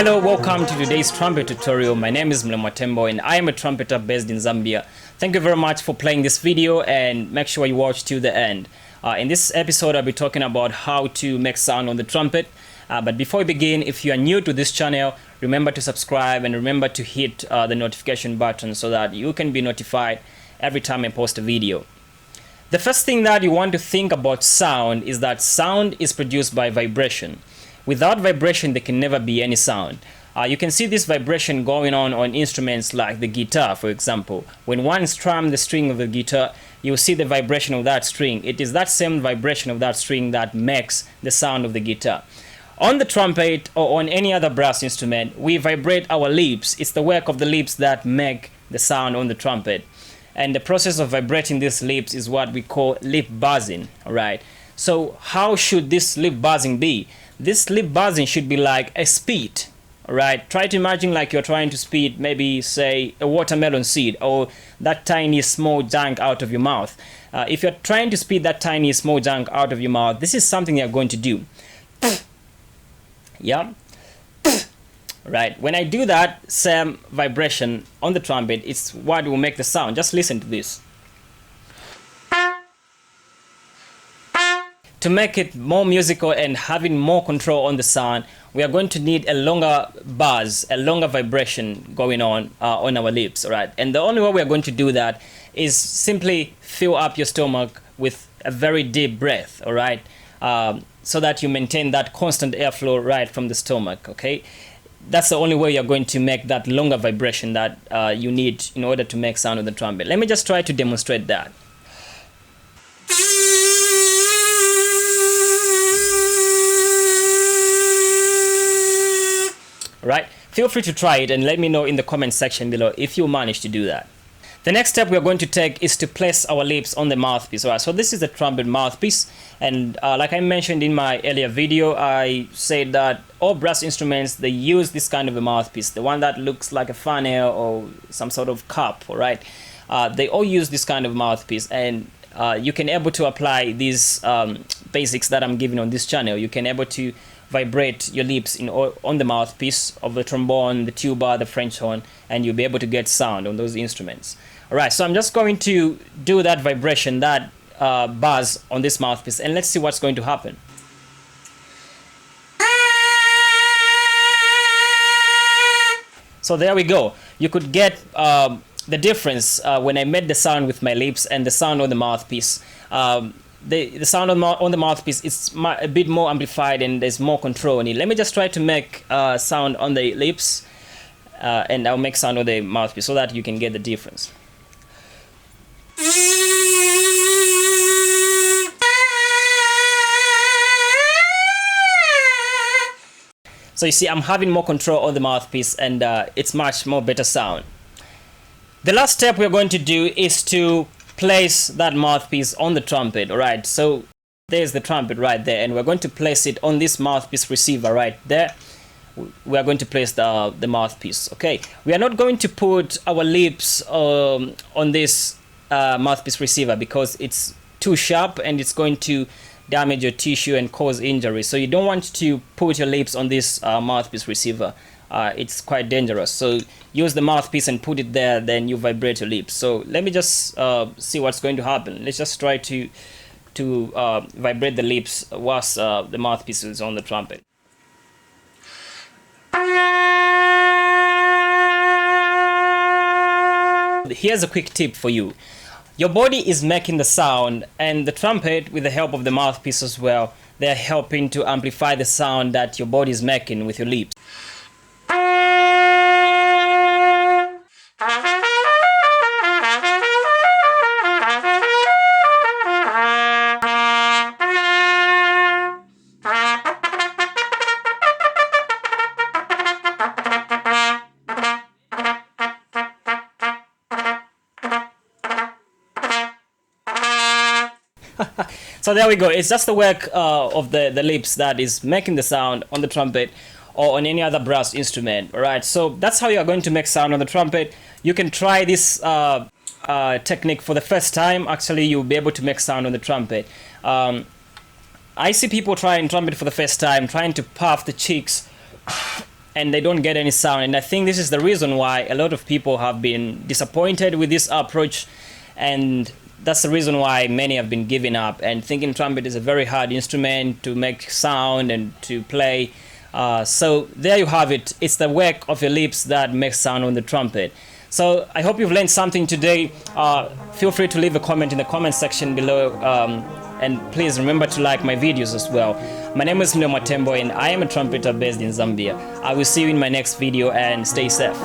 Hello, welcome to today's trumpet tutorial. My name is Mlemwatembo and I am a trumpeter based in Zambia. Thank you very much for playing this video and make sure you watch to the end. In this episode, I'll be talking about how to make sound on the trumpet. But before we begin, if you are new to this channel, remember to subscribe and remember to hit the notification button so that you can be notified every time I post a video. The first thing that you want to think about sound is that sound is produced by vibration. Without vibration, there can never be any sound. You can see this vibration going on instruments like the guitar, for example. When one strums the string of the guitar, you'll see the vibration of that string. It is that same vibration of that string that makes the sound of the guitar. On the trumpet or on any other brass instrument, we vibrate our lips. It's the work of the lips that make the sound on the trumpet. And the process of vibrating these lips is what we call lip buzzing, all right? So how should this lip buzzing be? This lip buzzing should be like a spit, all right? Try to imagine like you're trying to spit maybe, say, a watermelon seed or that tiny small junk out of your mouth. If you're trying to spit that tiny small junk out of your mouth, this is something you're going to do. Yeah? Right. When I do that same vibration on the trumpet, it's what will make the sound. Just listen to this. To make it more musical and having more control on the sound, we are going to need a longer buzz, a longer vibration going on our lips, all right? And the only way we are going to do that is simply fill up your stomach with a very deep breath, all right? So that you maintain that constant airflow right from the stomach, okay? That's the only way you're going to make that longer vibration that you need in order to make sound on the trumpet. Let me just try to demonstrate that. Right? Feel free to try it and let me know in the comment section below if you manage to do that. The next step we're going to take is to place our lips on the mouthpiece. All right, so this is the trumpet mouthpiece, and like I mentioned in my earlier video, I said that all brass instruments, they use this kind of a mouthpiece, the one that looks like a funnel or some sort of cup, all right? They all use this kind of mouthpiece, and you can able to apply these basics that I'm giving on this channel. You can able to vibrate your lips on the mouthpiece of the trombone, the tuba, the French horn, and you'll be able to get sound on those instruments. All right, so I'm just going to do that vibration, that buzz on this mouthpiece, and let's see what's going to happen. So there we go. You could get the difference when I made the sound with my lips and the sound on the mouthpiece. The sound on the mouthpiece is a bit more amplified and there's more control in it. Let me just try to make sound on the lips and I'll make sound on the mouthpiece so that you can get the difference. So you see, I'm having more control on the mouthpiece and it's much more better sound. The last step we're going to do is to place that mouthpiece on the trumpet, all right? So there's the trumpet right there, and we're going to place it on this mouthpiece receiver right there. We are going to place the mouthpiece, okay? We are not going to put our lips on this mouthpiece receiver because it's too sharp and it's going to damage your tissue and cause injury. So you don't want to put your lips on this mouthpiece receiver. It's quite dangerous. So use the mouthpiece and put it there, then you vibrate your lips. So let me just see what's going to happen. Let's just try to vibrate the lips whilst the mouthpiece is on the trumpet. Here's a quick tip for you. Your body is making the sound, and the trumpet, with the help of the mouthpiece as well, they're helping to amplify the sound that your body is making with your lips. So there we go. It's just the work of the lips that is making the sound on the trumpet or on any other brass instrument. All right, so that's how you are going to make sound on the trumpet. You can try this technique for the first time. Actually, you'll be able to make sound on the trumpet. I see people trying trumpet for the first time, trying to puff the cheeks and they don't get any sound. And I think this is the reason why a lot of people have been disappointed with this approach, and that's the reason why many have been giving up and thinking trumpet is a very hard instrument to make sound and to play. So there you have it. It's the work of your lips that makes sound on the trumpet. So I hope you've learned something today. Feel free to leave a comment in the comment section below, and please remember to like my videos as well. My name is Mlematembo and I am a trumpeter based in Zambia. I will see you in my next video, and stay safe.